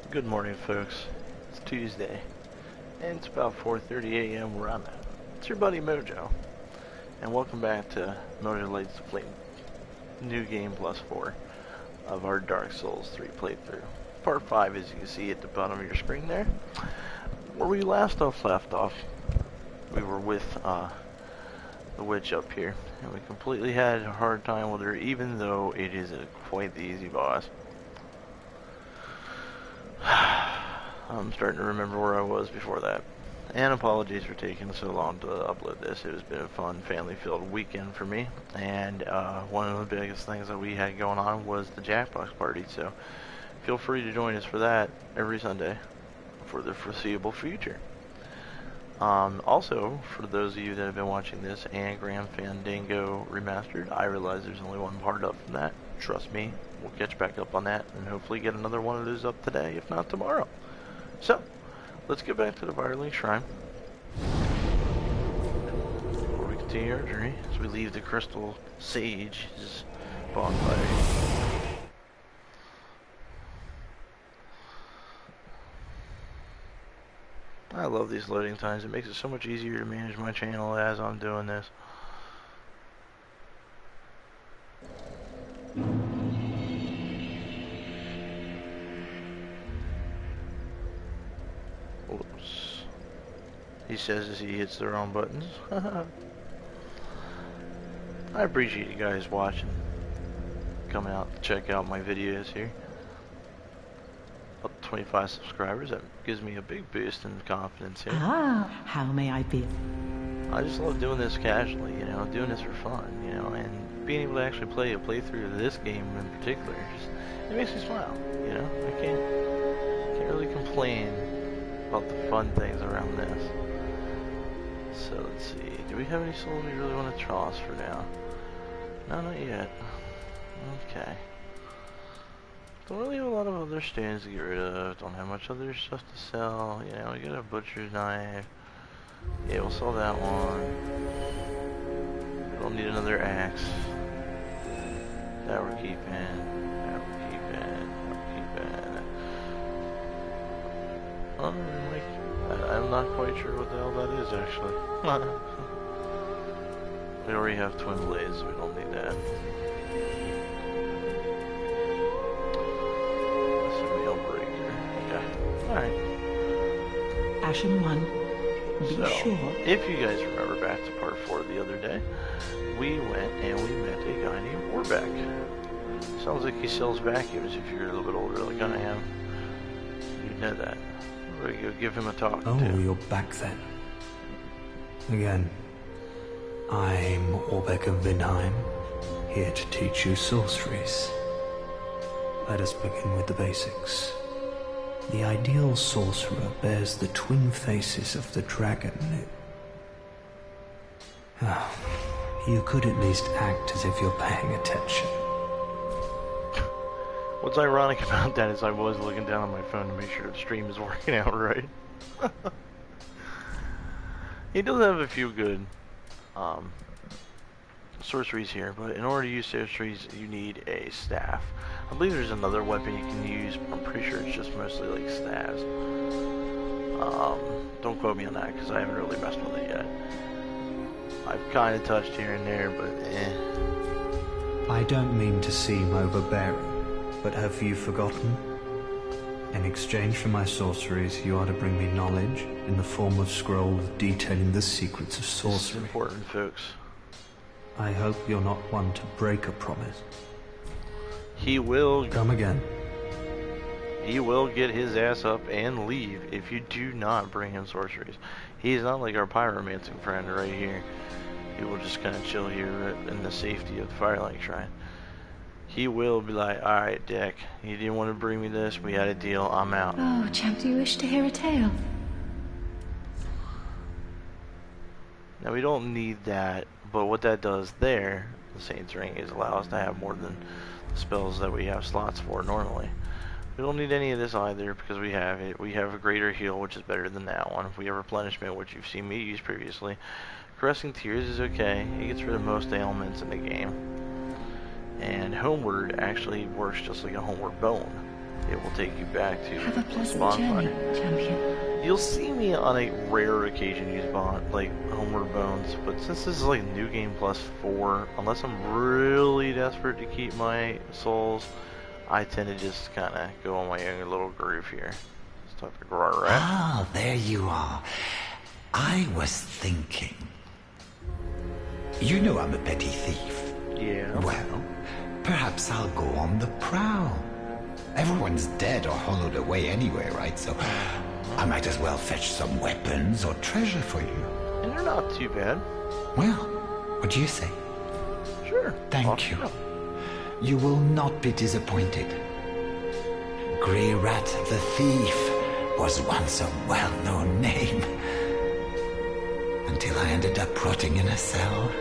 Good morning, folks. It's Tuesday, and it's about 4:30 a.m. where I'm at. It's your buddy Mojo, and welcome back to Mojo Lights to play New Game Plus 4 of our Dark Souls 3 playthrough. Part 5, as you can see at the bottom of your screen there. Where we left off, we were with the witch up here, and we completely had a hard time with her, even though it is quite the easy boss. I'm starting to remember where I was before that. And apologies for taking so long to upload this. It has been a fun, family-filled weekend for me. And one of the biggest things that we had going on was the Jackbox party. So feel free to join us for that every Sunday for the foreseeable future. Also, for those of you that have been watching this and Grand Fandango Remastered, I realize there's only one part up from that. Trust me, we'll catch back up on that and hopefully get another one of those up today, if not tomorrow. So, let's get back to the Firelink Shrine before we continue our journey as we leave the Crystal Sage's bonfire. I love these loading times. It makes it so much easier to manage my channel as I'm doing this. Oops. He says as he hits the wrong buttons. I appreciate you guys watching. Coming out to check out my videos here. Up to 25 subscribers. That gives me a big boost in confidence here. Ah, how may I be? I just love doing this casually, you know, doing this for fun, you know, and being able to actually play a playthrough of this game in particular, just, it makes me smile, you know. I can't really complain about the fun things around this. So let's see, do we have any souls we really want to toss for now? No, not yet. Okay. Don't really have a lot of other stands to get rid of. Don't have much other stuff to sell. You know, we got a butcher's knife. Yeah, we'll sell that one. We don't need another axe. That we're keeping. That we're keeping. That we're keeping. I'm not quite sure what the hell that is, actually. We already have twin blades, so we don't need that. Alright. Ashen one, be sure. If you guys remember back to part 4 the other day, we went and we met a guy named Warbeck. Sounds like he sells vacuums if you're a little bit older like I am. You'd know that. We're gonna go give him a talk Oh, too. you're back then. Again. I'm Warbeck of Vinheim, here to teach you sorceries. Let us begin with the basics. The ideal sorcerer bears the twin faces of the dragon. You could at least act as if you're paying attention. What's ironic about that is I was looking down on my phone to make sure the stream is working out right. He does have a few good sorceries here, but in order to use sorceries you need a staff. I believe there's another weapon you can use, but I'm pretty sure it's just mostly like staves. Don't quote me on that because I haven't really messed with it yet. I've kind of touched here and there, but I don't mean to seem overbearing, but have you forgotten? In exchange for my sorceries, you are to bring me knowledge in the form of scrolls detailing the secrets of sorcery. It's important, folks. I hope you're not one to break a promise. He will come again. He will get his ass up and leave if you do not bring him sorceries. He's not like our pyromancing friend right here. He will just kind of chill here in the safety of the Firelink Shrine. He will be like, alright, Dick, you didn't want to bring me this, we had a deal, I'm out. Oh, champ, do you wish to hear a tale? Now, we don't need that, but what that does there, the Saint's Ring, is allow us to have more than the spells that we have slots for normally. We don't need any of this either because we have it. We have a greater heal, which is better than that one. We have replenishment, which you've seen me use previously. Caressing Tears is okay. It gets rid of most ailments in the game. And Homeward actually works just like a Homeward Bone. it will take you back to Have a the pleasant spawn journey, fire. champion. You'll see me on a rare occasion use like Homeward Bones, but since this is like New Game Plus 4, unless I'm really desperate to keep my souls, I tend to just kind of go on my own little groove here. Let's talk to Grorat. Ah, there you are. I was thinking. You know I'm a petty thief. Yeah. Well, perhaps I'll go on the prowl. Everyone's dead or hollowed away anyway, right? So I might as well fetch some weapons or treasure for you. And they're not too bad. Well, what do you say? Sure. Thank you. You will not be disappointed. Grey Rat the Thief was once a well-known name. Until I ended up rotting in a cell.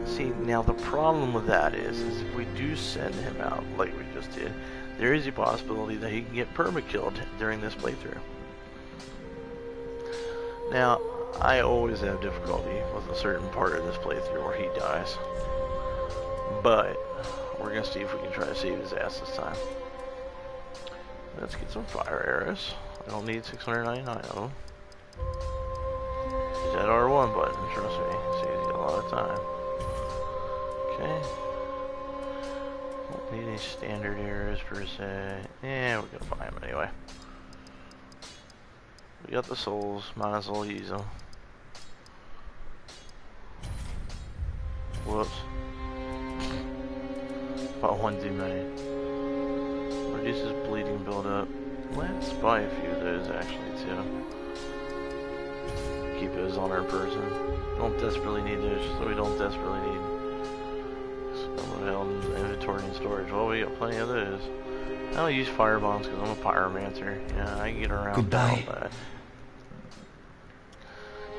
See, now the problem with that is if we do send him out like we just did, there is a possibility that he can get perma-killed during this playthrough. Now, I always have difficulty with a certain part of this playthrough where he dies. But we're going to see if we can try to save his ass this time. Let's get some fire arrows. I don't need 699 of them. Use that R1 button, trust me. Saves you a lot of time. Okay. Don't need any standard arrows per se. Yeah, we're gonna buy them anyway. We got the souls, might as well use them. Whoops. Bought one too many. Reduces bleeding buildup. Let's buy a few of those actually too. Keep those on our person. Don't desperately need those, so we don't desperately need some hell in inventory and storage. Well, we got plenty of those. I don't use fire bombs because I'm a pyromancer. Yeah, I can get around Goodbye. without that.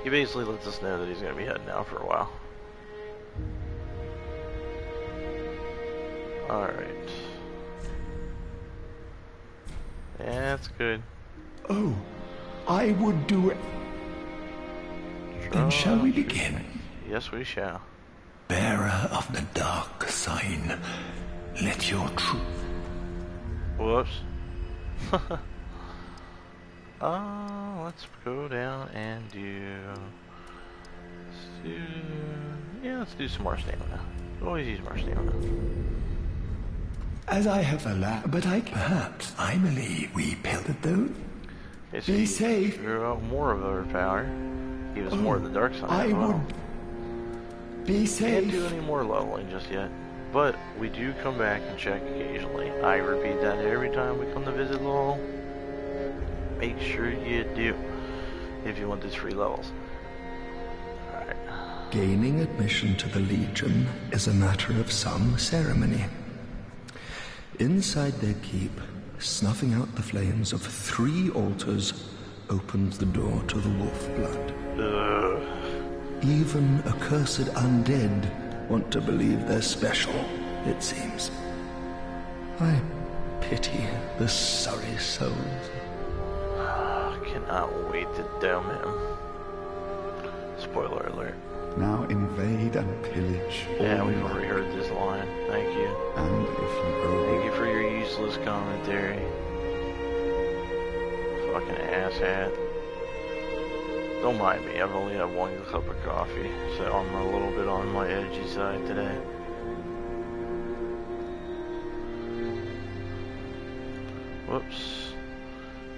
He basically lets us know that he's going to be heading out for a while. Alright. Yeah, that's good. Oh, I would do it. Then shall we begin? Yes, we shall. Bearer of the dark sign, let your truth. Whoops. Let's go down and let's do some more stamina. Always use more stamina. As I have allowed, but perhaps I believe we pillared those. Yes, Be he safe. drew out more of our power. Give us more of the dark side. I as well. would be Can't safe. do any more leveling just yet, but we do come back and check occasionally. I repeat that every time we come to visit Lowell. Make sure you do, if you want these free levels. Alright. Gaining admission to the Legion is a matter of some ceremony. Inside their keep, snuffing out the flames of 3 altars opens the door to the wolf blood. Even accursed undead want to believe they're special, it seems. I pity the sorry souls. Cannot wait to dome him. Spoiler alert. Now invade and pillage all Yeah, we've light. already heard this line. Thank you. And if you go Thank you for your useless commentary. Fucking asshat. Don't mind me, I've only had 1 cup of coffee, so I'm a little bit on my edgy side today. Whoops.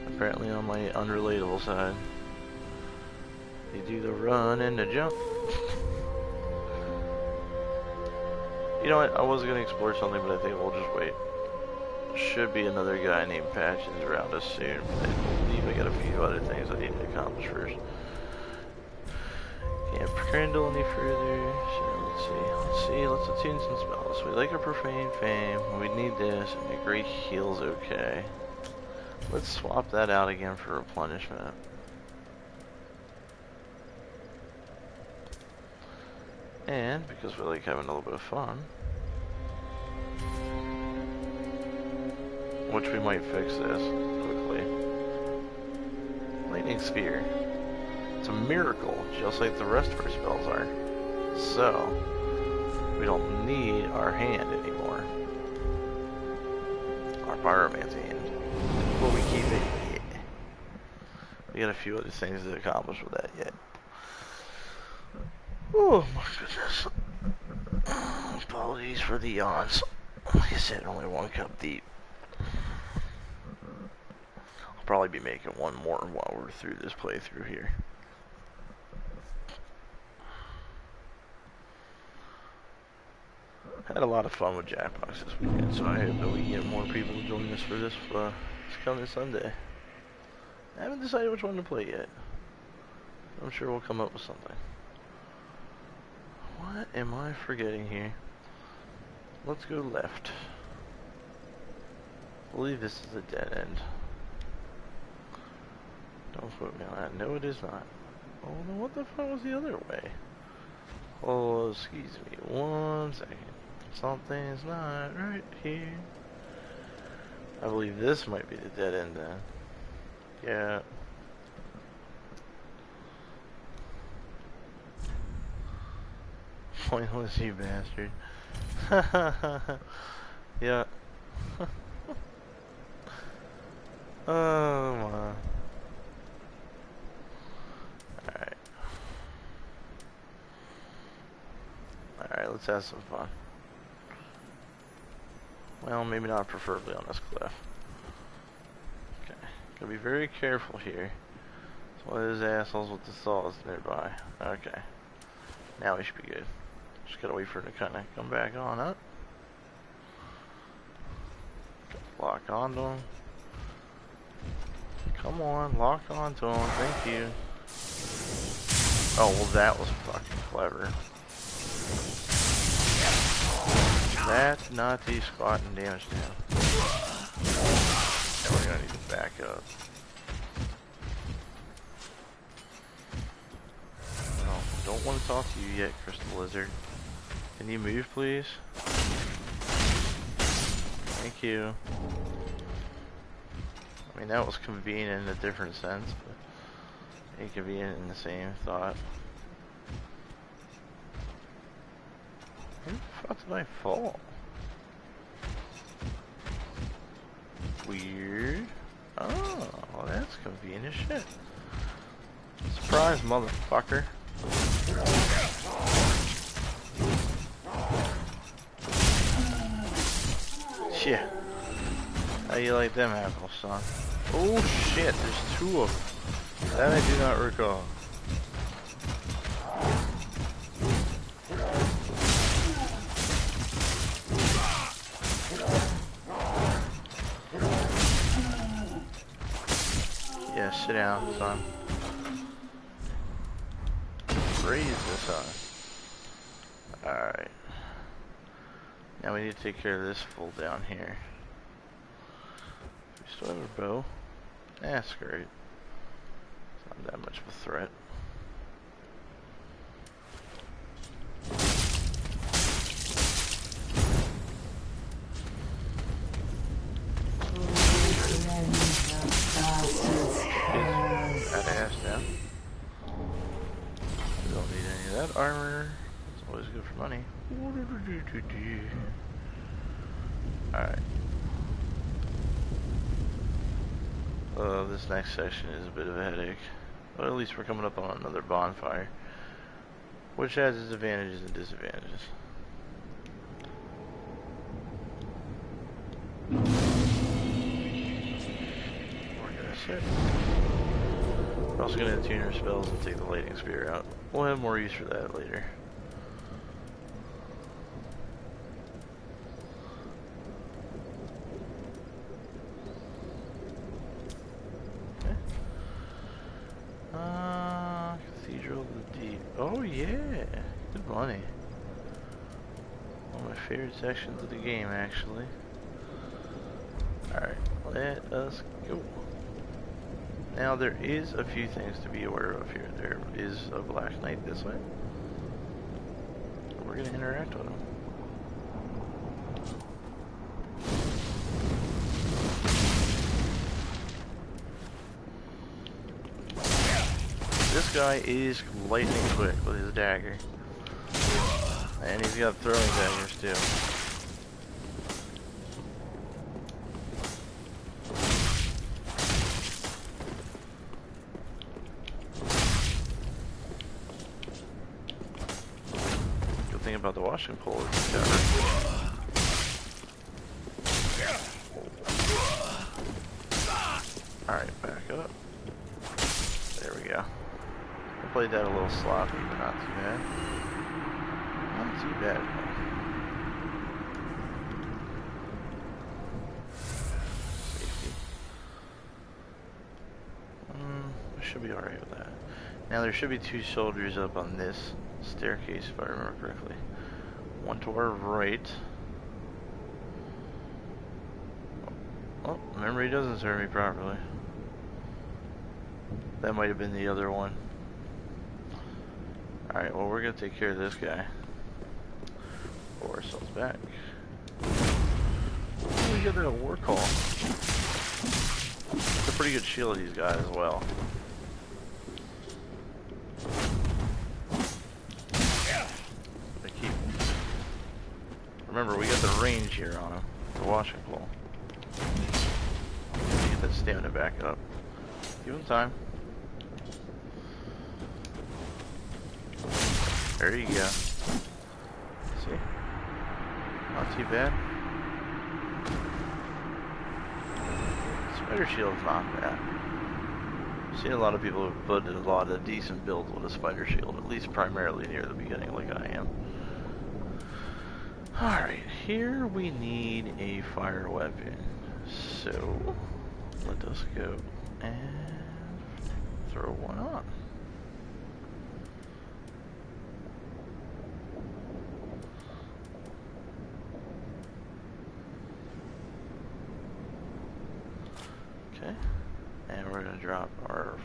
Apparently on my unrelatable side. You do the run and the jump. You know what, I was going to explore something, but I think we'll just wait. Should be another guy named Patches around us soon, but I believe I got a few other things I need to accomplish first. Can't crandle any further, so let's attune some spells. We like a profane fame, we need this, and a great heal's okay. Let's swap that out again for replenishment. And, because we like having a little bit of fun, which we might fix this quickly. Lightning Sphere. It's a miracle, just like the rest of our spells are. So, We don't need our hand anymore. Our Pyroman's hand. But we keep it. Yeah. We got a few other things to accomplish with that yet. Oh my goodness. Apologies for the yawns. Like I said, only 1 cup deep. I'll probably be making one more while we're through this playthrough here. Had a lot of fun with Jackbox this weekend, so I hope that we get more people to join us for this coming Sunday. I haven't decided which one to play yet. I'm sure we'll come up with something. What am I forgetting here? Let's go left. I believe this is a dead end. Don't quote me on that. No, it is not. Oh, then what the fuck was the other way? Oh, excuse me. 1 second. Something's not right here. I believe this might be the dead end then. Yeah. Pointless, you bastard. Yeah. Oh my. Alright. Alright, let's have some fun. Well, maybe not preferably on this cliff. Okay. Gotta be very careful here. It's one of those assholes with the saws nearby. Okay. Now we should be good. Just gotta wait for it to kinda come back on up. Lock onto him. Come on, lock onto him. Thank you. Oh, well, that was fucking clever. That did not do squat and damage down. Now we're gonna need to back up. No, don't want to talk to you yet, Crystal Lizard. Can you move, please? Thank you. I mean, that was convenient in a different sense, but inconvenient in the same thought. Where the fuck did I fall? Weird. Oh, well, that's convenient as shit. Surprise, motherfucker. Yeah. How you like them apples, son? Oh shit, there's 2 of them. That I do not recall. Yeah, sit down, son. Raise this on. Alright. Now we need to take care of this fool down here. We still have a bow. That's great. It's not that much of a threat. That ass down. We don't need any of that armor. It's always good for money. Alright. This next section is a bit of a headache. But at least we're coming up on another bonfire. Which has its advantages and disadvantages. We're gonna sit. We're also gonna attune our spells and take the lightning spear out. We'll have more use for that later. Cathedral of the Deep. Oh yeah, good money. One of my favorite sections of the game, actually. Alright, let us go. Now there is a few things to be aware of here. There is a Black Knight this way. We're going to interact with him. This guy is lightning quick with his dagger. And he's got throwing daggers too. Good thing about the washing pole is it's got Alright, back up. There we go. I played that a little sloppy, but not too bad. Not too bad. Safety. I should be alright with that. Now there should be 2 soldiers up on this staircase, if I remember correctly. One to our right. Oh, memory doesn't serve me properly. That might have been the other one. Alright, well we're gonna take care of this guy. Pull ourselves back. Oh, we got that war call. It's a pretty good shield he's got as well. Remember, we got the range here on him. The washing pole. Get that stamina back up. Give him time. There you go. See? Not too bad. Spider shield's not bad. I've seen a lot of people who've put a lot of decent builds with a spider shield, at least primarily near the beginning like I am. Alright, here we need a fire weapon. So, let us go and throw one on. Okay, and we're going to drop our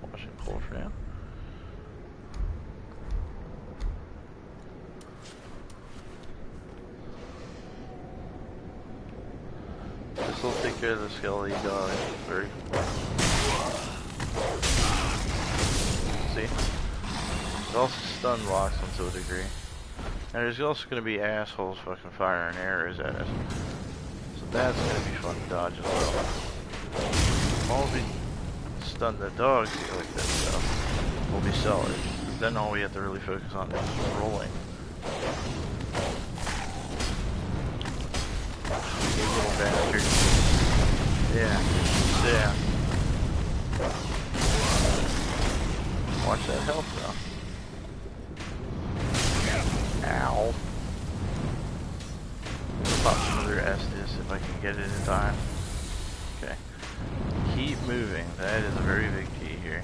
washing pole for now. This will take care of the skelly dog. Very see? It also stun blocks them to a degree. And there's also going to be assholes fucking firing arrows at us. So that's going to be fun to dodge as well. As long as we stun the dogs here like that stuff, we'll be solid. Then all we have to really focus on is rolling. You little bastard. Yeah. Yeah. Watch that health though. Ow. Pop another Estus if I can get it in time. Okay. Keep moving. That is a very big key here.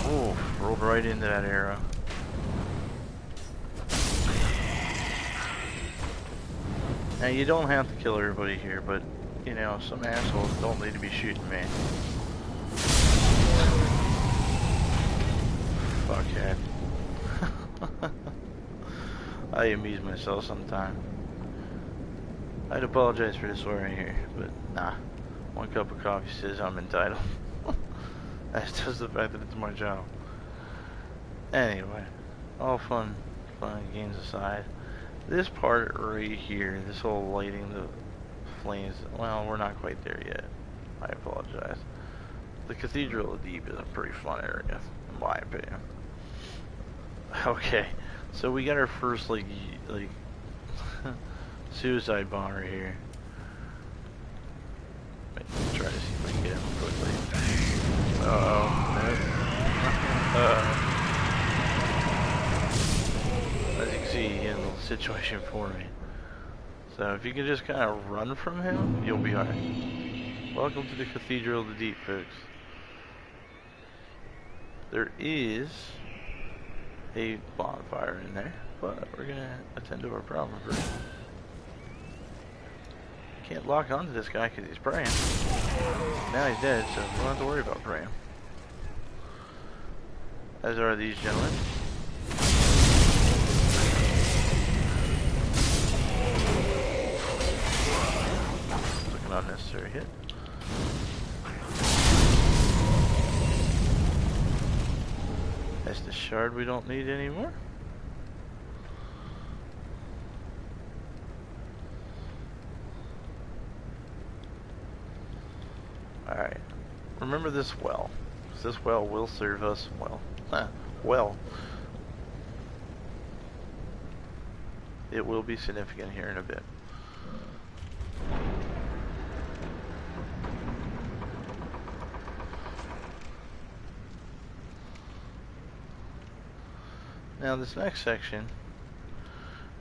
Ooh, rolled right into that arrow. Now you don't have to kill everybody here, but you know, some assholes don't need to be shooting me. Fuckhead. I amuse myself sometimes. I'd apologize for this one right here, but nah. 1 cup of coffee says I'm entitled. That's just the fact that it's my job. Anyway, all fun games aside. This part right here, this whole lighting the flames, well, we're not quite there yet. I apologize. The Cathedral of the Deep is a pretty fun area, in my opinion. Okay, so we got our first, like suicide bomber here. Let me try to see if I can get him quickly. Uh-oh. Uh-oh. As you can see, he handled the situation for me. So if you can just kind of run from him, you'll be alright. Welcome to the Cathedral of the Deep, folks. There is a bonfire in there, but we're gonna attend to our problem first. Can't lock onto this guy because he's praying. Now he's dead, so we don't have to worry about praying. As are these gentlemen. Took an unnecessary hit. Estus shard we don't need anymore. Alright. Remember this well. This well will serve us well. Well. It will be significant here in a bit. Now this next section,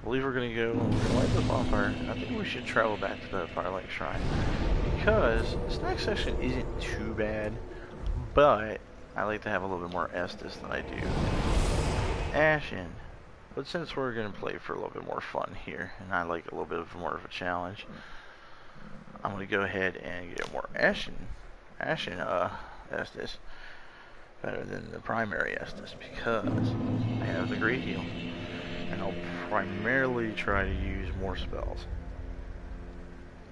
I believe we're going to go light the bonfire. I think we should travel back to the Firelight Shrine, because this next section isn't too bad, but I like to have a little bit more Estus than I do Ashen. But since we're going to play for a little bit more fun here, and I like a little bit of more of a challenge, I'm going to go ahead and get more Ashen Estus better than the primary Estus, because I have the Great Heal, and I'll primarily try to use more spells.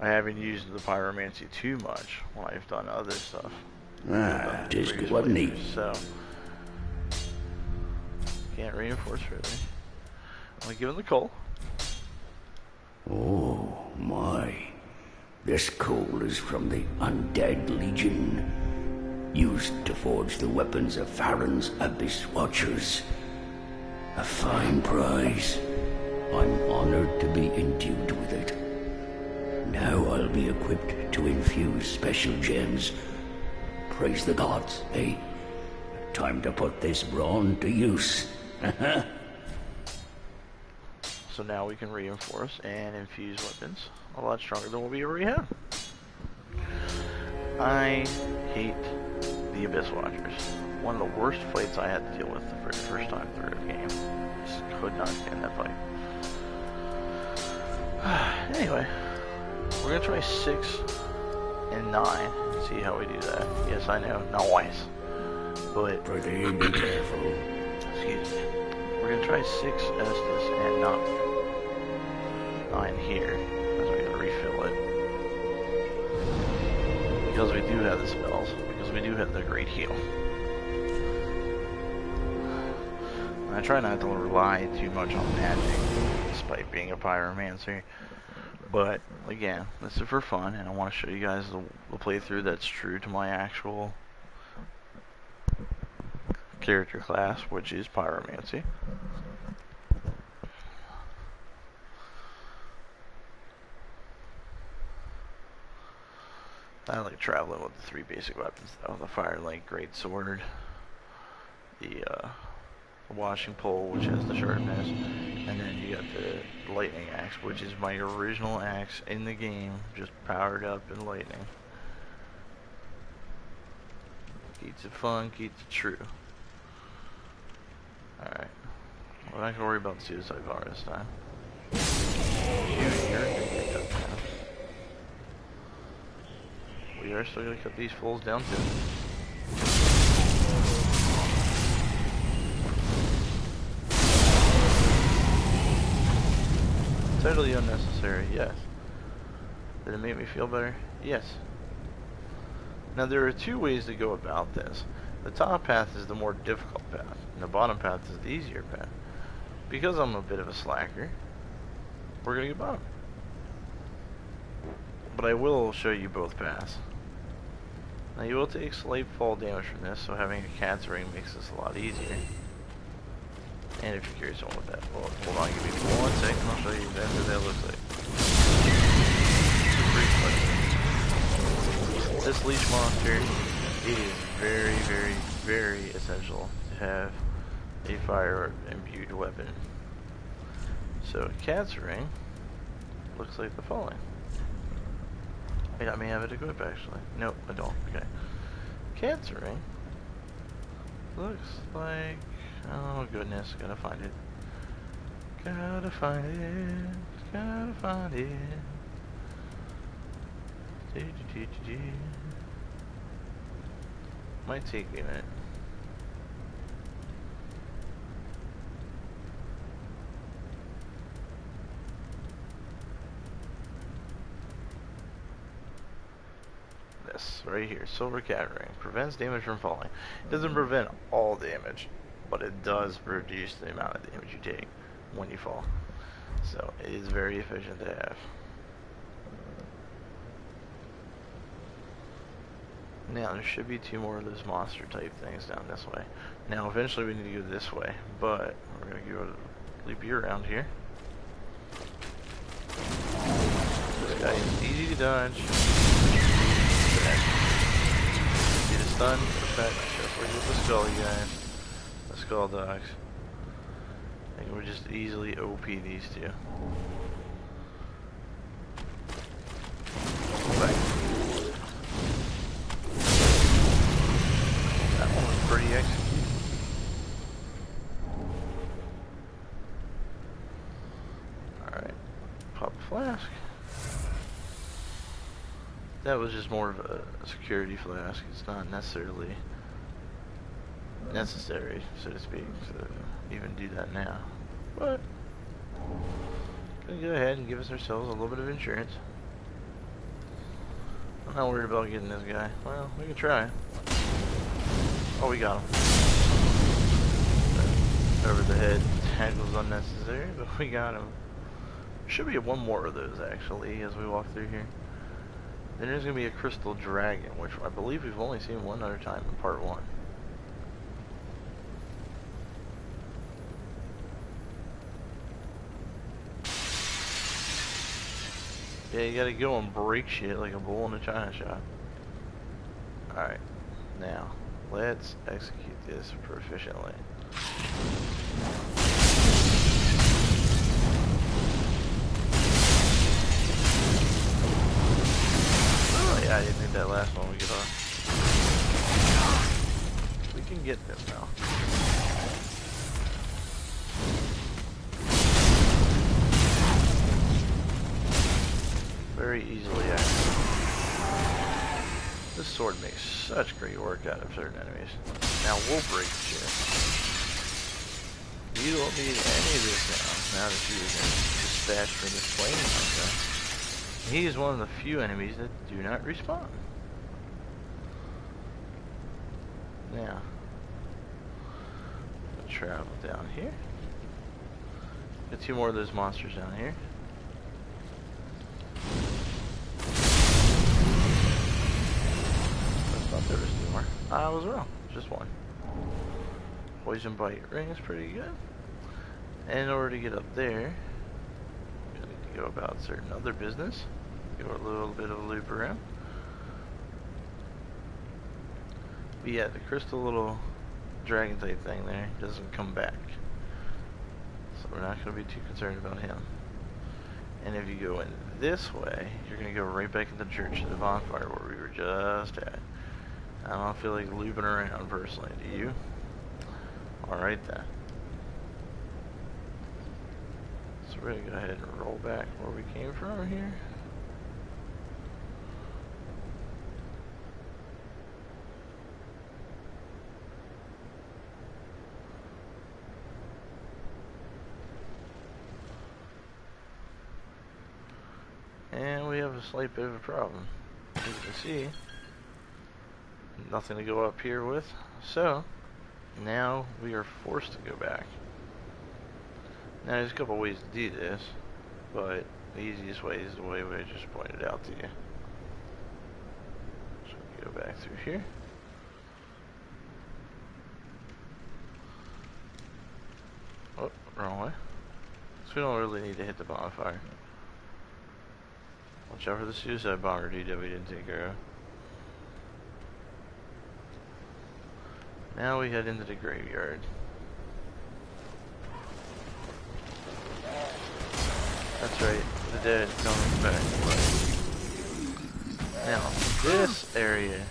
I haven't used the Pyromancy too much when I've done other stuff. Just what neat. So, can't reinforce really. I'm gonna give him the coal. Oh, my. This coal is from the Undead Legion, used to forge the weapons of Farron's Abyss Watchers. A fine prize. I'm honored to be endued with it. Now I'll be equipped to infuse special gems. Praise the gods, eh? Time to put this brawn to use. So now we can reinforce and infuse weapons a lot stronger than what we already have. I hate the Abyss Watchers. One of the worst fights I had to deal with for the first time through the game. Just could not stand that fight. Anyway, we're gonna try 6 and 9 and see how we do that. Yes, I know, noise. But Pretty be careful. excuse me. We're gonna try 6 Estus and not 9 here, because we gotta refill it. Because we do have the spells, because we do have the Great Heal. I try not to rely too much on magic, despite being a pyromancer. But again, this is for fun, and I want to show you guys the playthrough that's true to my actual character class, which is pyromancy. I like traveling with the 3 basic weapons though: the Firelight Greatsword, the washing pole, which has the sharpness, and then you got the lightning axe, which is my original axe in the game, just powered up in lightning. Keeps it fun, keeps it true. Alright. We're not gonna worry about the suicide bar this time. We are still gonna cut these fools down too. Totally unnecessary, yes. Did it make me feel better? Yes. Now there are 2 ways to go about this. The top path is the more difficult path, and the bottom path is the easier path. Because I'm a bit of a slacker, we're gonna go bottom. But I will show you both paths. Now you will take slight fall damage from this, so having a cat's ring makes this a lot easier. And if you're curious on what that, well, hold on, give me 1 second, I'll show you exactly what that looks like. This leech monster, it is very, very, very essential to have a fire imbued weapon. So a cat's ring looks like the following. I may have it equipped actually. Nope, I don't. Okay. Cat's ring looks like, oh goodness, gotta find it. Gotta find it. Gotta find it. Might take me a minute. This right here, silver cat ring, prevents damage from falling. It doesn't prevent all damage, but it does reduce the amount of damage you take when you fall. So it is very efficient to have. Now there should be 2 more of those monster type things down this way. Now eventually we need to go this way, but we're going to go loop you around here. This guy is easy to dodge. Easy to stun, effect, just like with the skull, you guys. The skull dogs. I think we're just easily OP these two. That one was pretty executed. Alright. Pop a flask. That was just more of a security flask. It's not necessarily necessary, so to speak, to even do that now. But gonna go ahead and give us ourselves a little bit of insurance. I'm not worried about getting this guy. Well, we can try. Oh, we got him. Over the head tag was unnecessary, but we got him. Should be one more of those actually as we walk through here. Then there's gonna be a crystal dragon, which I believe we've only seen one other time in part 1. Yeah, you gotta go and break shit like a bull in a china shop. Alright, now, let's execute this proficiently. Oh yeah, I didn't think that last one would get off. We can get them now. Very easily active. This sword makes such great work out of certain enemies. Now we'll break shit. You don't need any of this now that you can dispatch for this flame like that. He is one of the few enemies that do not respawn. Now, we'll travel down here. Got 2 more of those monsters down here. There was 2 more. I was wrong. Just 1. Poison bite ring is pretty good. And in order to get up there, we need to go about certain other business. Go a little bit of a loop around. But yeah, the crystal little dragon type thing there doesn't come back. So we're not going to be too concerned about him. And if you go in this way, you're going to go right back into the church to the bonfire where we were just at. I don't feel like looping around personally, do you? Alright then. So we're gonna go ahead and roll back where we came from here. And we have a slight bit of a problem. As you can see, nothing to go up here with, so now we are forced to go back. Now there's a couple ways to do this, but the easiest way is the way I just pointed out to you. So we go back through here. Oh, wrong way. So we don't really need to hit the bonfire. Watch out for the suicide bomber dude that we didn't take care of. Now we head into the graveyard. That's right, the dead coming back. Now, this area,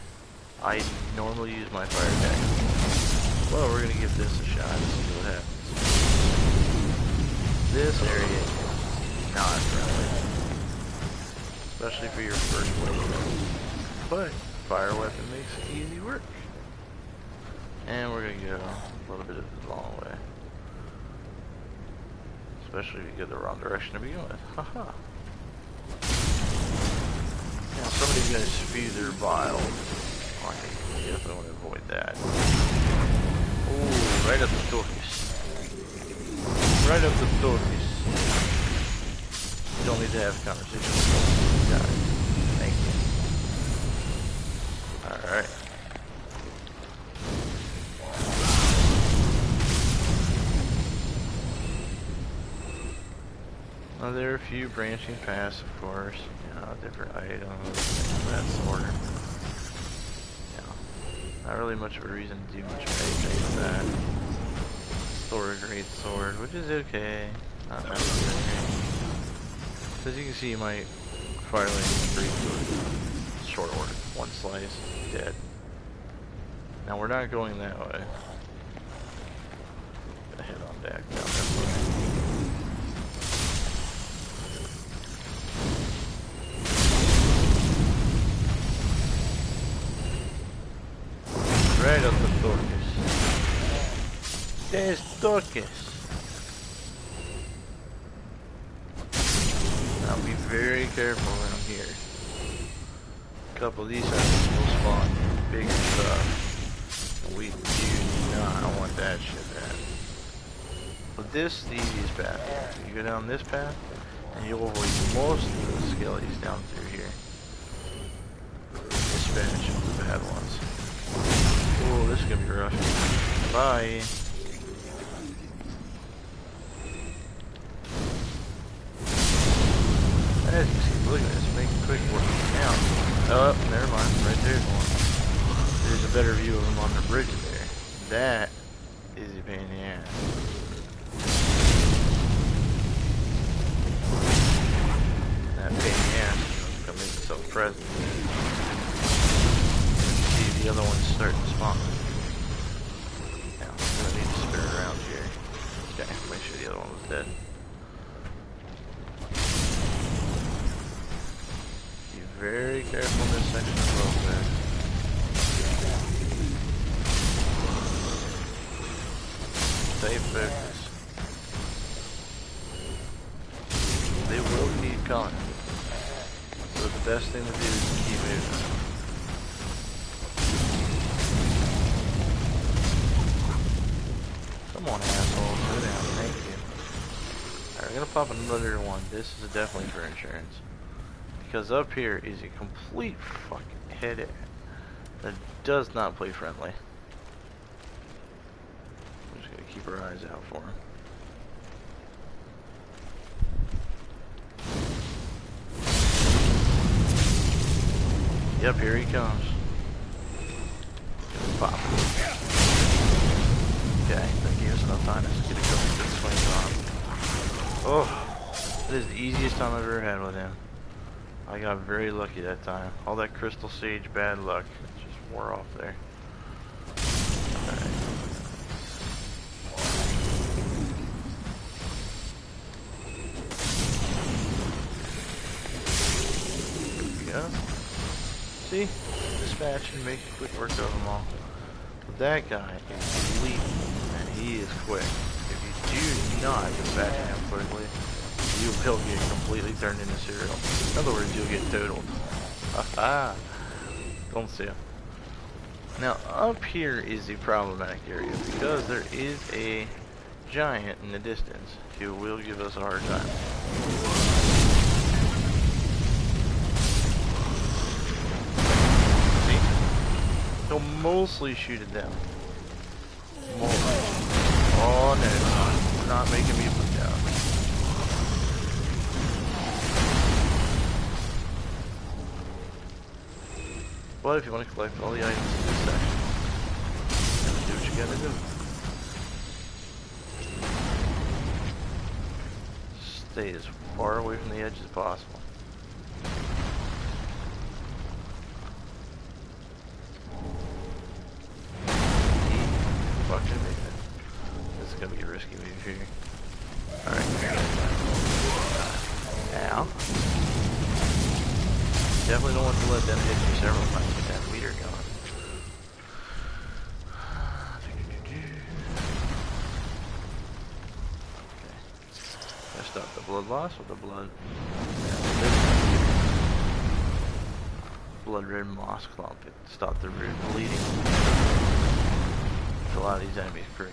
I normally use my fire attack. Well, we're gonna give this a shot and see what happens. This area is not friendly, especially for your first weapon. But fire weapon makes easy work. And we're gonna go a little bit of the long way. Especially if you go the wrong direction to begin with. Haha. Now somebody's gonna spew their bile. I definitely want to avoid that. Ooh, right up the tortoise. Right up the tortoise. You don't need to have a conversation. Got it. Thank you. Alright. Well, there are a few branching paths, of course. You know, different items, things of that sort. Not really much of a reason to do much of anything with that. Thor, a great sword, which is okay. Not necessary. As you can see, my fire lane is pretty good. Short order. One slice, dead. Now we're not going that way. Gonna head on back down this way. Right up the Dorcas. There's Dorcas. Now be very careful around here. A couple of these enemies will spawn bigger stuff. And we do not want that shit happen. But this is the easiest path. You go down this path, and you'll avoid most of the skellies down through here. Dispatch the bad ones. Oh, this is gonna be rough. Bye. As you can see, look at this, making quick work. Now, oh, never mind, right there's one. There's a better view of them on the bridge there. That is a pain in the ass. That pain in the ass is gonna make itself present. See the other ones starting to spawn. Now, I'm gonna need to spin around here. Okay, make sure the other one was dead. Be very careful in this section of the road there. Stay focused. They will keep coming. So the best thing to do is to keep moving. Come on, asshole. Go down. Thank you. Alright, we're gonna pop another one. This is definitely for insurance. Because up here is a complete fucking headache that does not play friendly. We're just gonna keep our eyes out for him. Yep, here he comes. Gonna pop him. Okay, that gave us enough time to get a couple good swings on him. Oh, this is the easiest time I've ever had with him. I got very lucky that time. All that crystal sage bad luck just wore off there. Alright. There we go. See? Dispatch and make quick work of them all. But that guy is elite, and he is quick. If you do not dispatch him quickly, you will get completely turned into cereal. In other words, you'll get totaled. Haha! Don't see him. Now, up here is a problematic area because there is a giant in the distance who will give us a hard time. See? He'll mostly shoot at them. Mostly. Oh no, we're not making me put down. But if you want to collect all the items in this section, you gotta do what you gotta do. Stay as far away from the edge as possible. Fucking make it. This is gonna be a risky move here. Alright. Ow. Definitely don't want to let them hit you several times to get that meter going. Okay. I stop the blood loss with the blood. Blood red moss clump. It stopped the root bleeding. a lot of these enemies great.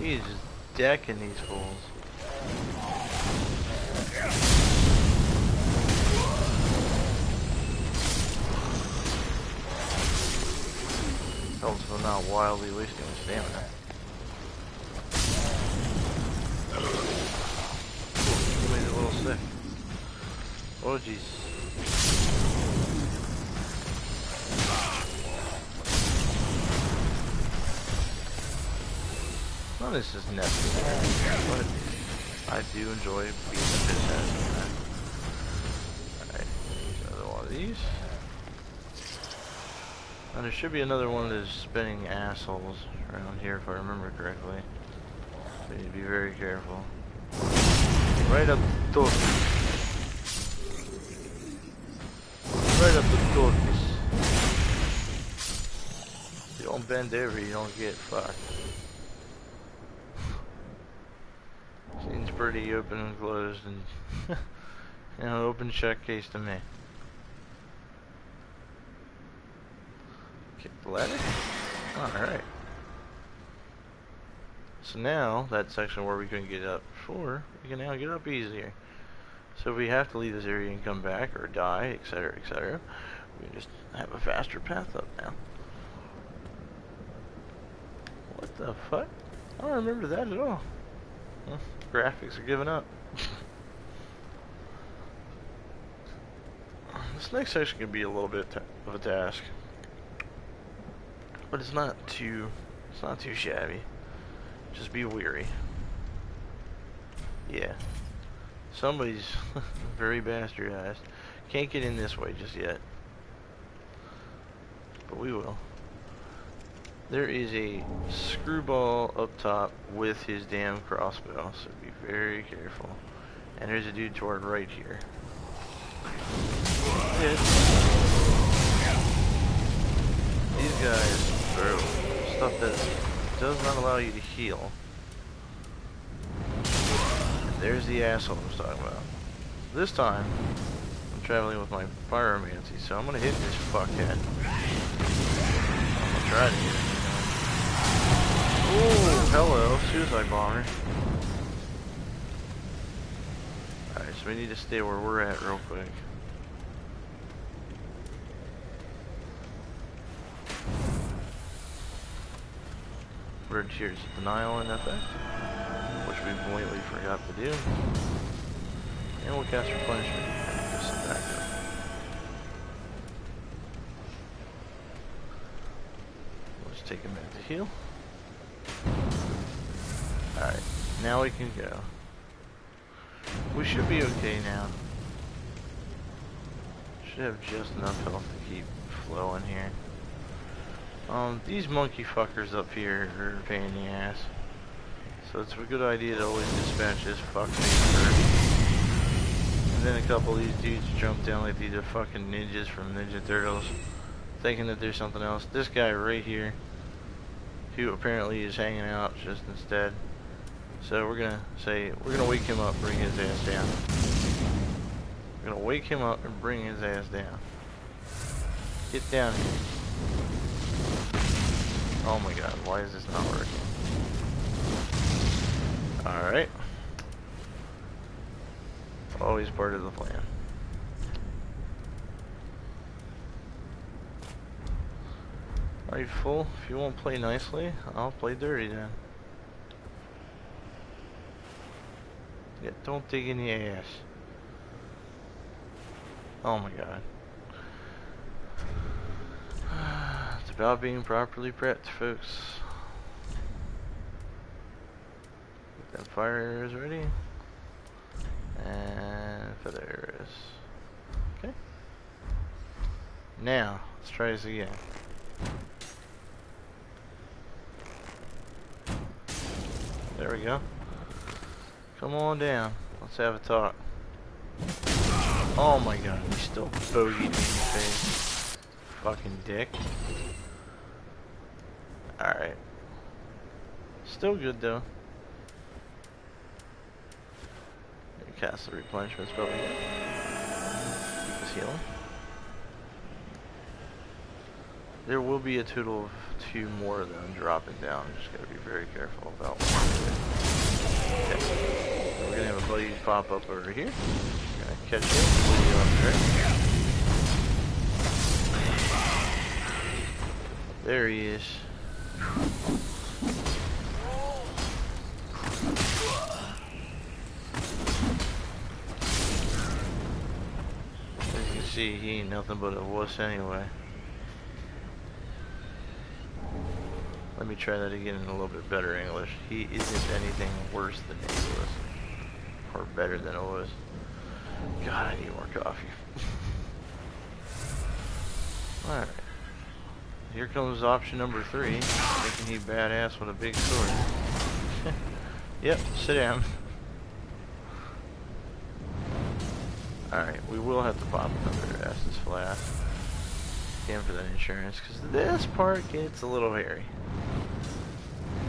He's just decking these fools. Helps if I'm not wildly wasting my stamina. Ooh, made it a little sick. Oh jeez. Well, this is necessary, but I do enjoy being a piss ass. Alright, another one of these. And there should be another one of those spinning assholes around here if I remember correctly. We need to be very careful. Right up the tortoise. Right up the tortoise. If you don't bend over, you don't get fucked. Seems pretty open and closed and you know, open check case to me. Kick the ladder. Alright. So now, that section where we couldn't get up before, we can now get up easier. So if we have to leave this area and come back, or die, etc., etc., we can just have a faster path up now. What the fuck? I don't remember that at all. Well, graphics are giving up. This next section can be a little bit of a task, but it's not too shabby. Just be weary. Yeah, somebody's very bastardized. Can't get in this way just yet, but we will. There is a screwball up top with his damn crossbow, so be very careful. And there's a dude toward right here. These guys throw stuff that does not allow you to heal. And there's the asshole I was talking about. This time, I'm traveling with my pyromancy, so I'm gonna hit this fuckhead. I'm gonna try to hit him. Oh, hello, suicide bomber. Alright, so we need to stay where we're at real quick. Bird Cheers denial in effect, which we completely forgot to do. And we'll cast replenishment and just some backup. We'll just take a minute to heal. Alright, now we can go. We should be okay now. Should have just enough health to keep flowing here. These monkey fuckers up here are a pain in the ass. So it's a good idea to always dispatch this fuck thing first. And then a couple of these dudes jump down like these are fucking ninjas from Ninja Turtles, thinking that there's something else. This guy right here, who apparently is hanging out just instead. So we're gonna wake him up, bring his ass down. We're gonna wake him up and bring his ass down. Get down here. Oh my god, why is this not working? Alright. Always part of the plan. Are you full? If you won't play nicely, I'll play dirty then. Yeah, don't dig in the ass. Oh my god. It's about being properly prepped, folks. Get that fire arrows ready. And feather arrows. Okay. Now, let's try this again. There we go. Come on down. Let's have a talk. Oh my god, he still bogeyed me in the face. Fucking dick. Alright. Still good though. Cast the replenishment spell again. Keep us healing. There will be a total of 2 more of them dropping down. Just gotta be very careful about what we're doing. Okay. So we're gonna have a buddy pop up over here. We're gonna catch him. Video up there. There he is. As you can see, he ain't nothing but a wuss anyway. Let me try that again in a little bit better English. He isn't anything worse than he was. Or better than it was. God, I need more coffee. Alright. Here comes option number 3. Thinking he badass with a big sword. Yep, sit down. Alright, we will have to pop another Estus flask. Again for that insurance, because this part gets a little hairy.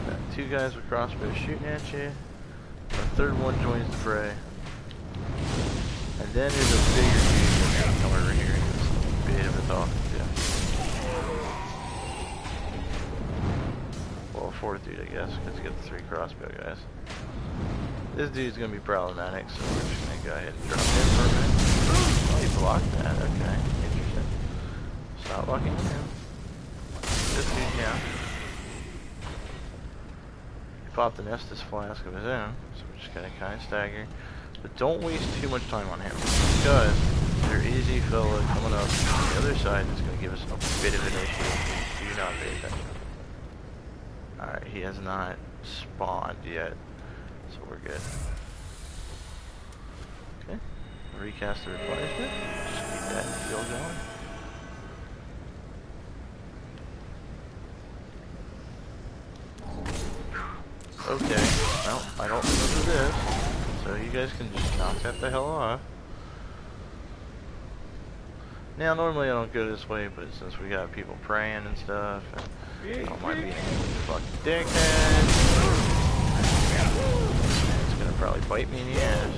Got 2 guys with crossbows shooting at you. A 3rd one joins the fray. And then there's a bigger dude that's gonna come over here and do a bit of a talking to. Well, a 4th dude, I guess, because you got the 3 crossbow guys. This dude's gonna be problematic, so we're just gonna go ahead and drop him for a minute. Oh, he blocked that. Okay, interesting. Stop blocking him. This dude down. He popped an Estus flask of his own, so we're just gonna kind of stagger. But don't waste too much time on him, because there is a fella coming up on the other side that's gonna give us a bit of an issue. Do not pay attention. Alright, he has not spawned yet, so we're good. Okay, recast the replenishment. Just keep that field going. Okay, well, I don't remember this, so you guys can just knock that the hell off. Now, normally I don't go this way, but since we got people praying and stuff, and I don't mind being a fucking dickhead. It's gonna probably bite me in the ass.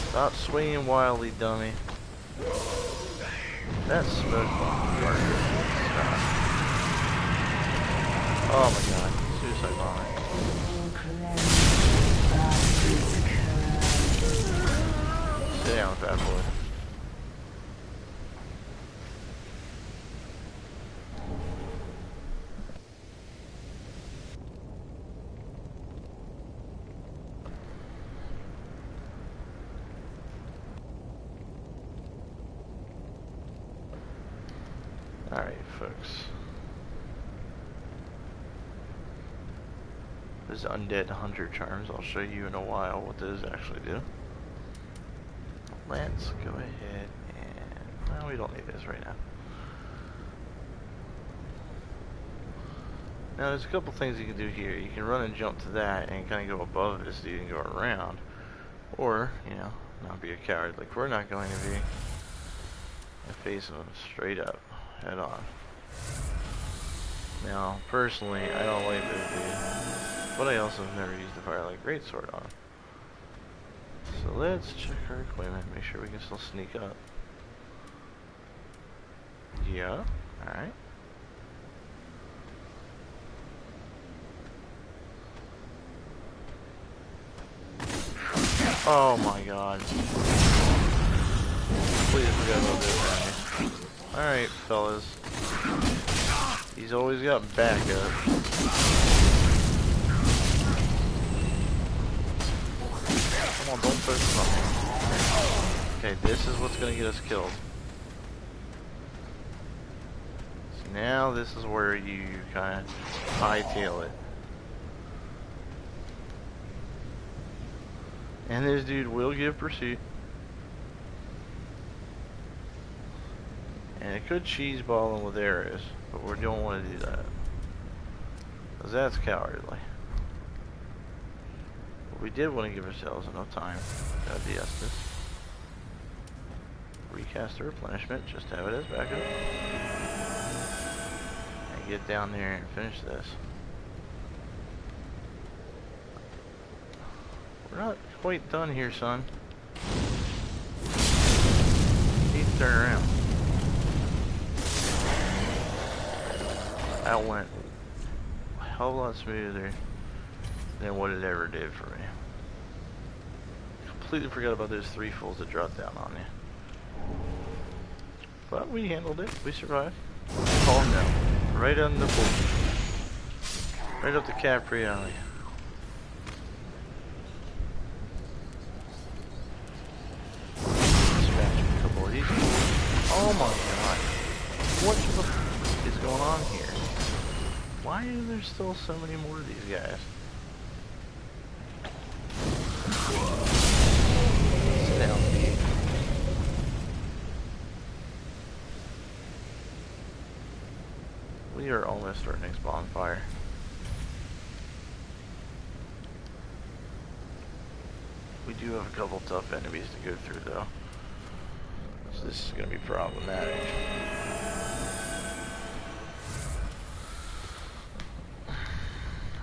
Stop swinging wildly, dummy. That smoke bomb burner. Oh my god, suicide bomber. Sit down, fat boy. Alright, folks. Those undead hunter charms, I'll show you in a while what those actually do. Let's go ahead and... well, we don't need this right now. Now, there's a couple things you can do here. You can run and jump to that and kind of go above this dude and go around. Or, you know, not be a coward like we're not going to be. And face them straight up. Head on. Now, personally, I don't like this dude, but I also have never used the Firelight Greatsword on him. So let's check our equipment, make sure we can still sneak up. Yeah, alright. Oh my god. Please forget about this guy. Alright, fellas. He's always got backup. Come on, don't focus on me. Okay, this is what's gonna get us killed. So now this is where you kind of hightail it. And this dude will give pursuit. And it could cheese ball him with arrows, but we don't want to do that, because that's cowardly. But we did want to give ourselves enough time to have the Estus. Recast the replenishment, just have it as backup. And get down there and finish this. not quite done here, son. Need to turn around. That went a hell of a lot smoother than what it ever did for me. Completely forgot about those 3 fulls that dropped down on you. But we handled it. We survived. Calm down. Right on the pool. Right up the Capri Alley. Dispatch a couple of these. Oh my god. What the f is going on here? Why are there still so many more of these guys? Sit down, Pete. We are almost our next bonfire. We do have a couple tough enemies to go through though. So this is going to be problematic.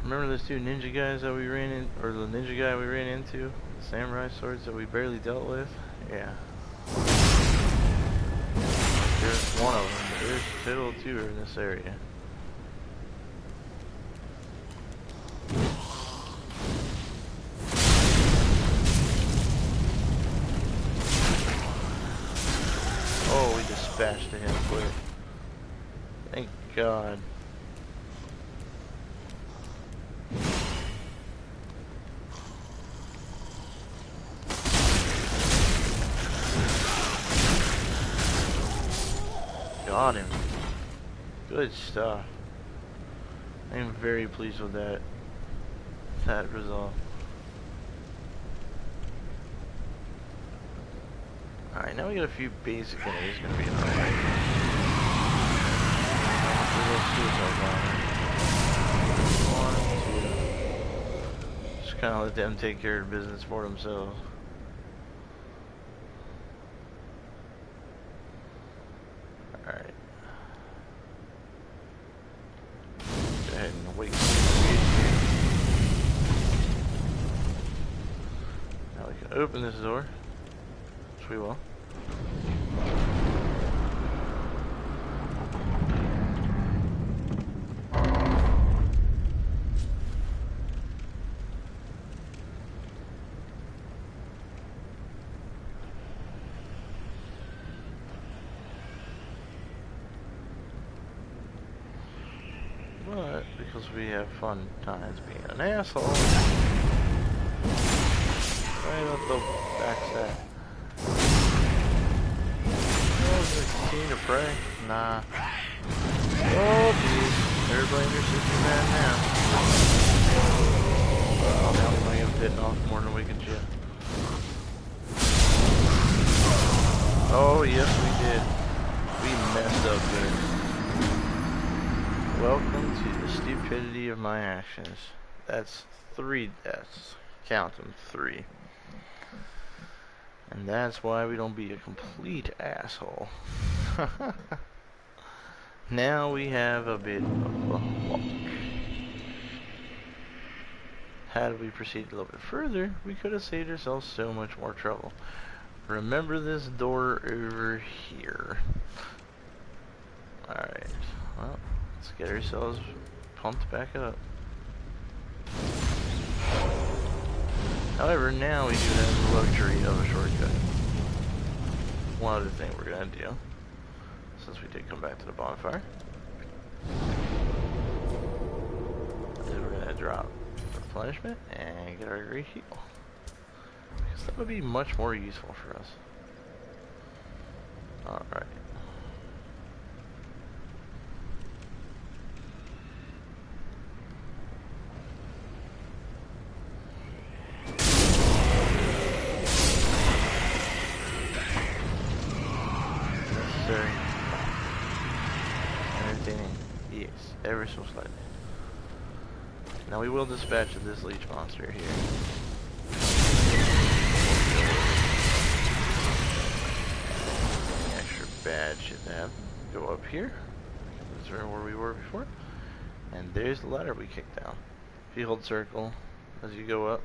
Remember those 2 ninja guys that we ran in, or the ninja guy we ran into? The samurai swords that we barely dealt with? Yeah. There's one of them, but there's still 2 in this area. Oh, we dispatched him quick. Thank God. Got him. Good stuff. I'm very pleased with that result. Alright, now we got a few basic enemies gonna be in our way. Just kinda let them take care of business for themselves. Alright. Go ahead and wait. Now we can open this door. Which we will. But because we have fun times being an asshole, right up the backside. Oh, continue to pray? Nah. Oh, jeez. Everybody in your system mad now. Well, now we might have bitten off more than we can chew. Oh, yes, we did. We messed up there. Welcome to the stupidity of my actions. That's 3 deaths. Count them, 3. And that's why we don't be a complete asshole. Now we have a bit of a walk. Had we proceeded a little bit further, we could have saved ourselves so much more trouble. Remember this door over here. Alright, well, let's get ourselves pumped back up. However, now we do have the luxury of a shortcut. One other thing we're going to do, since we did come back to the bonfire, is we're going to drop replenishment and get our great heal. Because that would be much more useful for us. Alright. Entertaining, yes, ever so slightly. Now we will dispatch this leech monster here. Extra bad shit to have. Go up here. This is where we were before. And there's the ladder we kicked down. If you hold circle as you go up,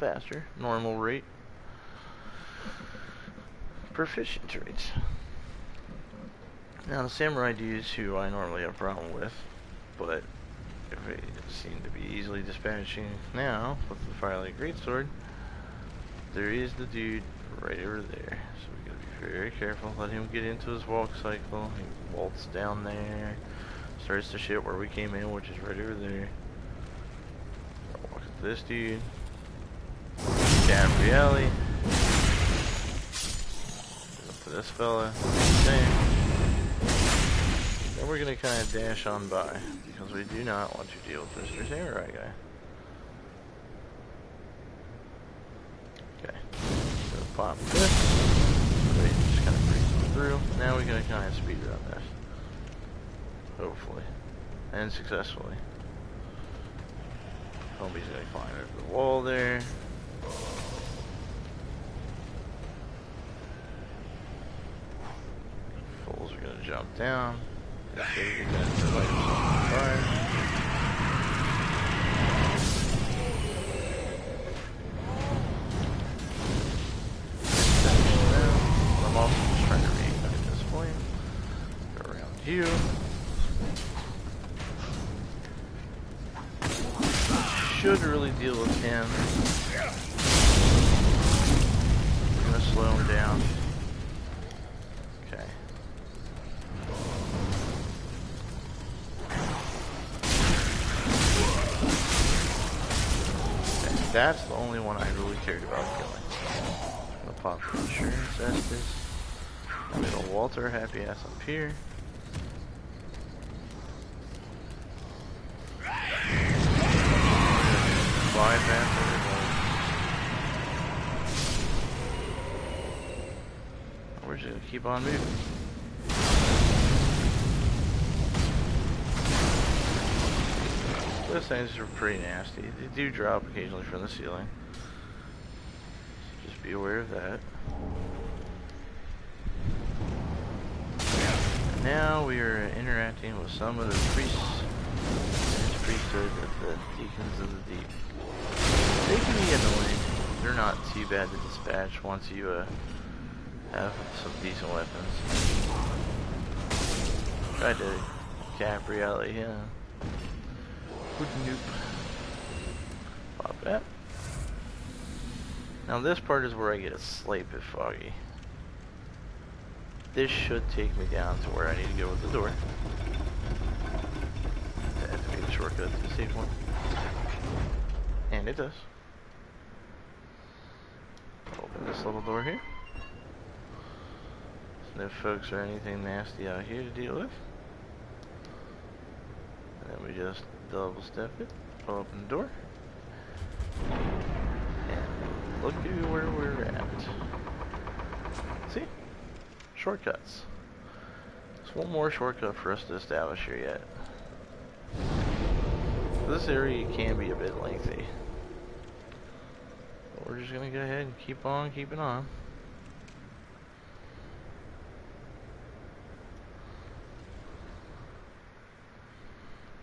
faster. Normal rate. Proficient rates. Now the samurai dudes, who I normally have a problem with, but if they seem to be easily dispatching now with the Firelight Greatsword, there is the dude right over there. So we gotta be very careful. Let him get into his walk cycle. He bolts down there, starts to shit where we came in, which is right over there. Walk at this dude. Gabrielli. Up to this fella. Same. Then we're gonna kind of dash on by, because we do not want to deal with Mr. Samurai guy. Okay. So pop this. Wait, just kind of breeze through. Now we're gonna kind of speed run this. Hopefully. And successfully. Homie's gonna climb over the wall there. Fools are gonna jump down. Okay, you're gonna light yourself on fire. I'm also just trying to reignite this flame. Go around you. Should really deal with him. I'm gonna slow him down. Okay. That's the only one I really cared about killing. I'm gonna pop for insurance Estes. I'm gonna Walter happy ass up here. Bypass everybody. We're just gonna keep on moving. Those things are pretty nasty. They do drop occasionally from the ceiling. So just be aware of that. And now we are interacting with some of the priests and priesthood of the deacons of the deep. They can be annoying. They're not too bad to dispatch once you have some decent weapons. Tried to Gabrielli, yeah. Nope. Pop that. Now this part is where I get a slight bit foggy. This should take me down to where I need to go with the door. That has to be the shortcut to the safe one. And it does. Open this little door here. So no folks or anything nasty out here to deal with. And then we just double step it, open the door, and look at where we're at. See? Shortcuts. There's one more shortcut for us to establish here yet. This area can be a bit lengthy. But we're just gonna go ahead and keep on keeping on.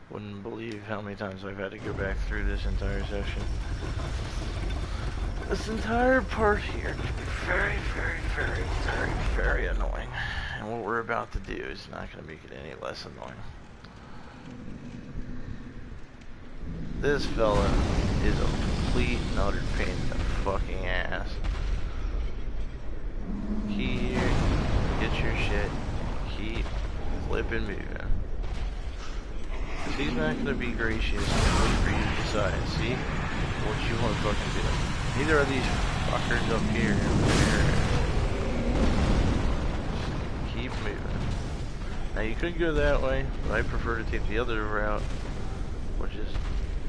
Wouldn't believe how many times I've had to go back through this entire section. This entire part here can be very annoying. And what we're about to do is not going to make it any less annoying. This fella is a complete and utter pain in the fucking ass. Key here, get your shit, keep flipping moving. He's not going to be gracious and wait for you to decide. See what you want to fucking do. Neither are these fuckers up here. Just keep moving. Now you could go that way, but I prefer to take the other route, which is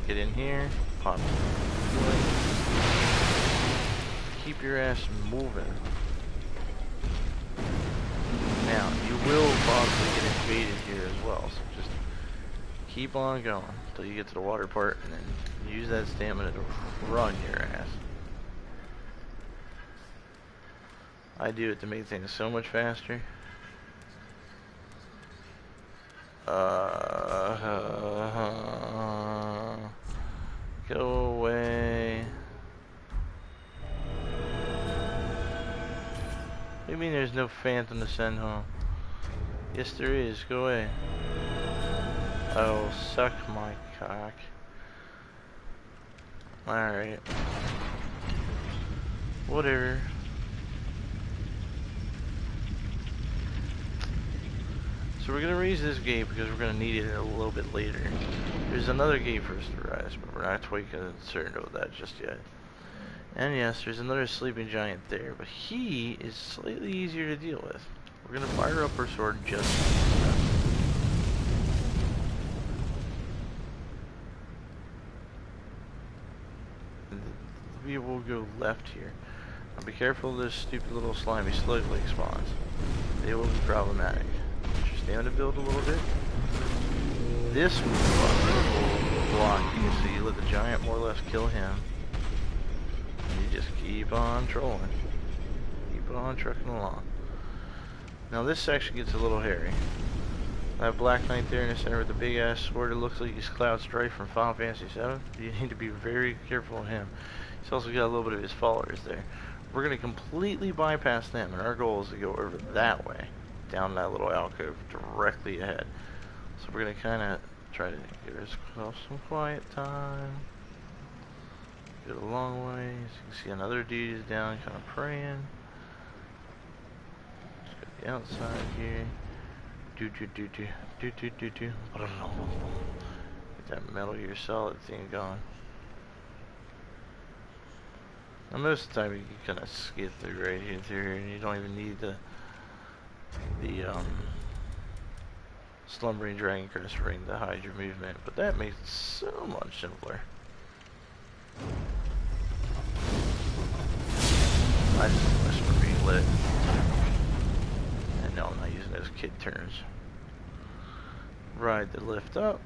get in here, pop, keep your ass moving. Now you will possibly get invaded here as well, so just keep on going until you get to the water part, and then use that stamina to run your ass. I do it to make things so much faster. Go away. no phantom to send home. Yes, there is. Go away. Oh, suck my cock. Alright. Whatever. So we're going to raise this gate because we're going to need it a little bit later. There's another gate for us to rise, but we're not quite concerned about that just yet. And yes, there's another sleeping giant there, but he is slightly easier to deal with. We're going to fire up our sword just we will go left here. Now be careful of this stupid little slimy slug lake spawns. They will be problematic. Stamina build a little bit. This block, you can see, you let the giant more or less kill him. And you just keep on trolling. Keep on trucking along. Now this section gets a little hairy. That Black Knight there in the center with the big ass sword, it looks like he's Cloud Strife from Final Fantasy VII. You need to be very careful of him. He's also got a little bit of his followers there. We're going to completely bypass them, and our goal is to go over that way, down that little alcove directly ahead. So we're going to kind of try to give ourselves some quiet time. Get a long way. As you can see, another dude is down, kind of praying. Let's go to the outside here. Get that Metal Gear Solid thing going. Now most of the time you can kind of skid through right here through here, and you don't even need the Slumbering Dragon Crest ring to hide your movement, but that makes it so much simpler. I just wish we're being lit. And no, I'm not using those kid turns. Ride the lift up.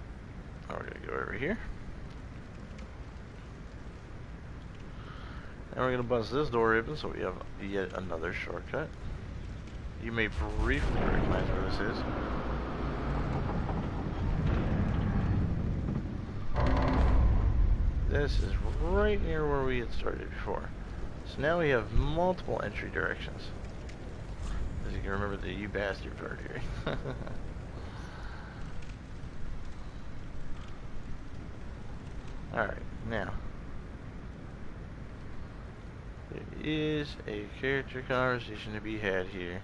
Now we're gonna go over here. And we're gonna bust this door open so we have yet another shortcut. You may briefly recognize where this is. This is right near where we had started before. So now we have multiple entry directions. As you can remember the "you bastard" part here. Alright, now. There is a character conversation to be had here.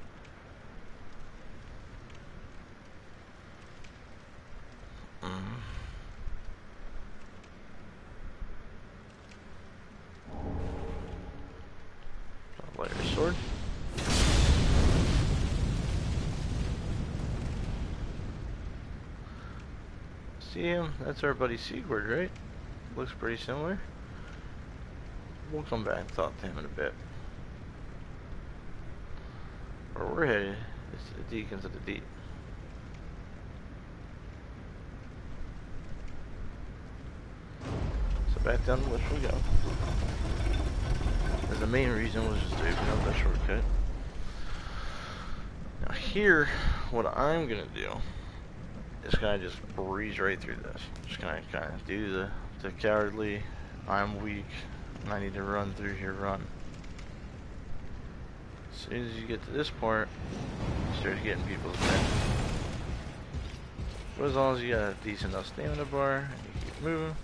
Lighter sword. See him? That's our buddy Sigurd, right? Looks pretty similar. We'll come back and talk to him in a bit. Where we're headed is to the Deacons of the Deep. So back down the list we go. And the main reason was just to open up that shortcut. Now here, what I'm gonna do is kind of just breeze right through this. Just kind of do the cowardly, I'm weak, and I need to run through here, run. As soon as you get to this part, you start getting people's attention. But as long as you got a decent enough stamina bar and you keep moving,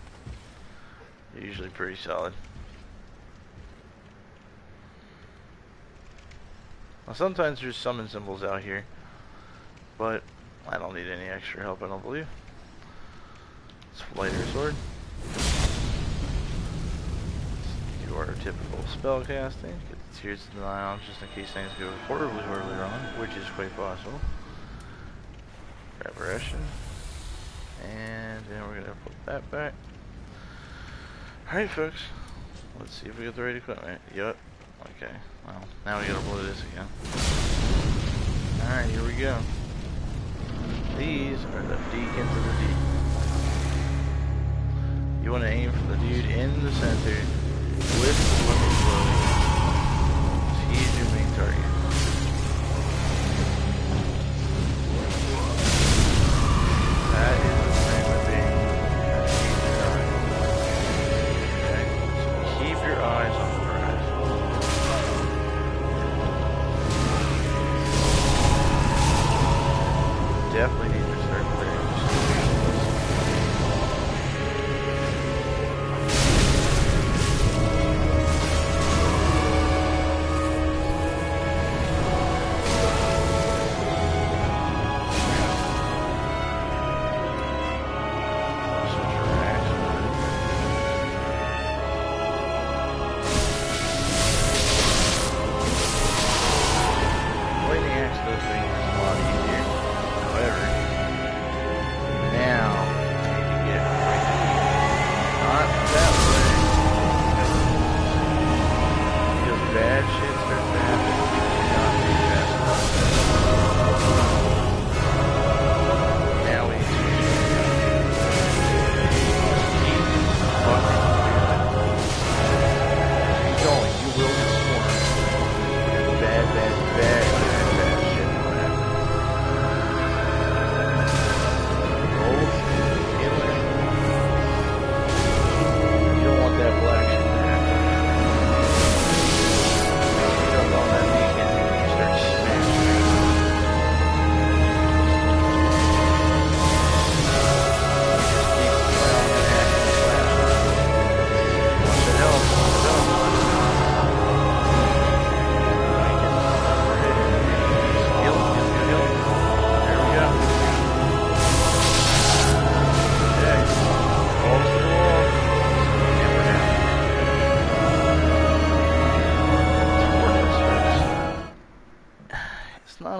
you're usually pretty solid. Now sometimes there's summon symbols out here, but I don't need any extra help, I don't believe. Let's lighter sword. Let's do our typical spell casting. Get the Tears of Denial just in case things go horribly wrong, which is quite possible. Grab Ration. And then we're going to put that back. Alright folks, let's see if we get the right equipment. Yup. Okay, well, now we gotta blow this again. Alright, here we go. These are the Deacons of the Deep. You want to aim for the dude in the center with the weapon flow. He's your main target. That is the name of the okay, so keep your eyes on the prize. really need to start clearing some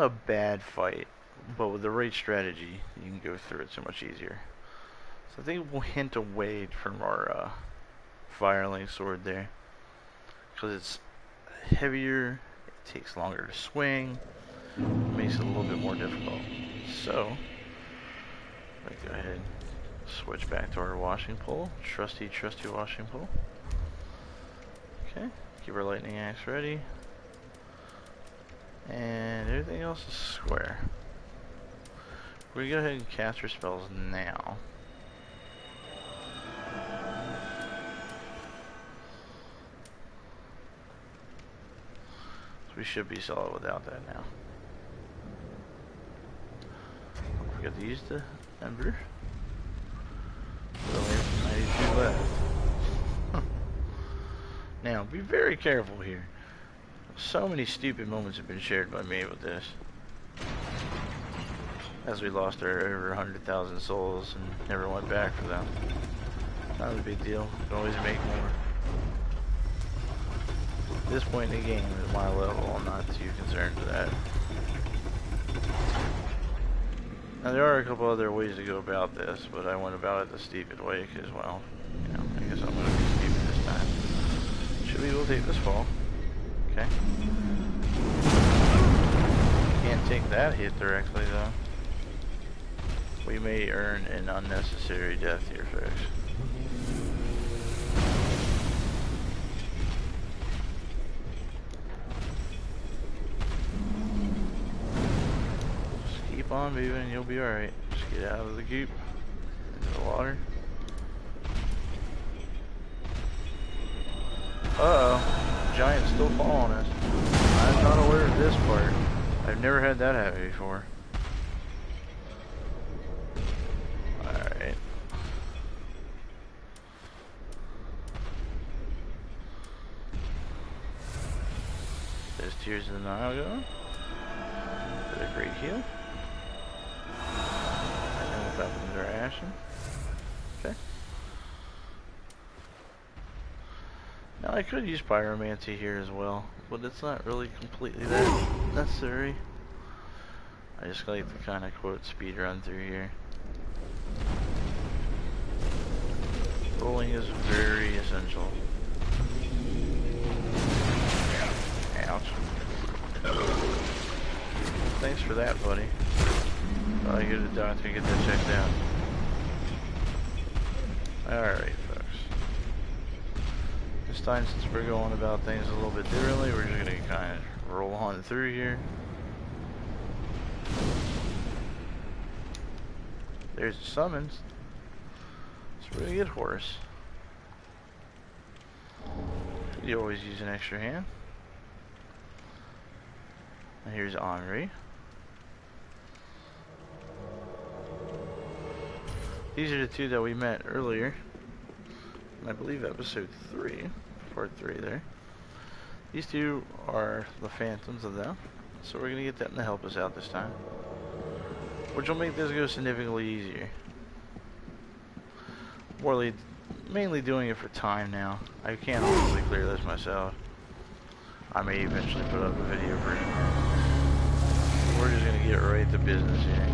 a bad fight, but with the right strategy, you can go through it so much easier. So I think we'll hint away from our firelink sword there, because it's heavier, it takes longer to swing, it makes it a little bit more difficult. So, let's go ahead and switch back to our washing pole, trusty washing pole. Okay, keep our lightning axe ready. And everything else is square. We go ahead and cast our spells now. So we should be solid without that now. Don't forget to use the ember. We only have 92 left. Now, be very careful here. So many stupid moments have been shared by me with this. As we lost our over 100,000 souls and never went back for them. Not a big deal. You can always make more. At this point in the game, at my level, I'm not too concerned with that. Now there are a couple other ways to go about this, but I went about it the stupid way because, well, you know, I guess I'm going to be stupid this time. Should be able to take this fall. Okay. Can't take that hit directly though. We may earn an unnecessary death here, folks. Just keep on moving, you'll be alright. Just get out of the goop, into the water. Uh-oh. Giant's still following us. I'm not aware of this part. I've never had that happen before. Alright. There's Tears of the Nile going. For the great heal. And then the weapons are ashen. Okay. Now I could use pyromancy here as well, but it's not really completely that necessary. I just like to kind of quote speed run through here. Rolling is very essential. Ouch. Thanks for that, buddy. Thought I could have done to get that checked out. Alright, folks. This time, since we're going about things a little bit differently, we're just going to kind of roll on through here. There's the summons. It's a really good horse. You always use an extra hand. And here's Henri. These are the two that we met earlier. I believe episode 3, part 3 there. These two are the phantoms of them. So we're going to get them to help us out this time. Which will make this go significantly easier. Mainly doing it for time now. I can't honestly clear this myself. I may eventually put up a video for it. We're just going to get right to business here.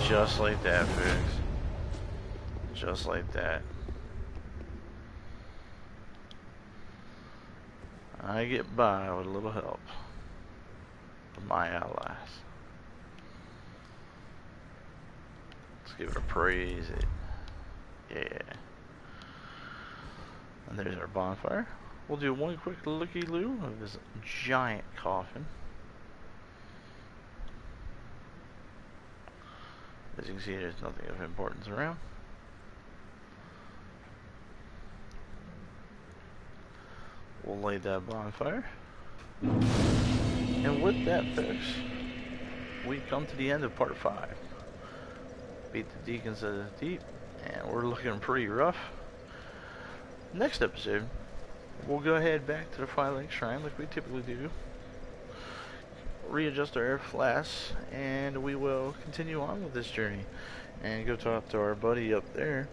Just like that, folks. Just like that. I get by with a little help from my allies. Let's give it a praise. Yeah. And there's our bonfire. We'll do one quick looky-loo of this giant coffin. As you can see, there's nothing of importance around. We'll light that bonfire. And with that, folks, we come to the end of part 5. Beat the Deacons of the Deep, and we're looking pretty rough. Next episode, we'll go ahead back to the Firelight Shrine like we typically do. Readjust our air flasks, and we will continue on with this journey and go talk to our buddy up there,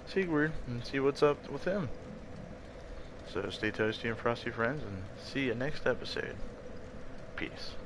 Sigurd, and see what's up with him. So stay toasty and frosty, friends, and see you next episode. Peace.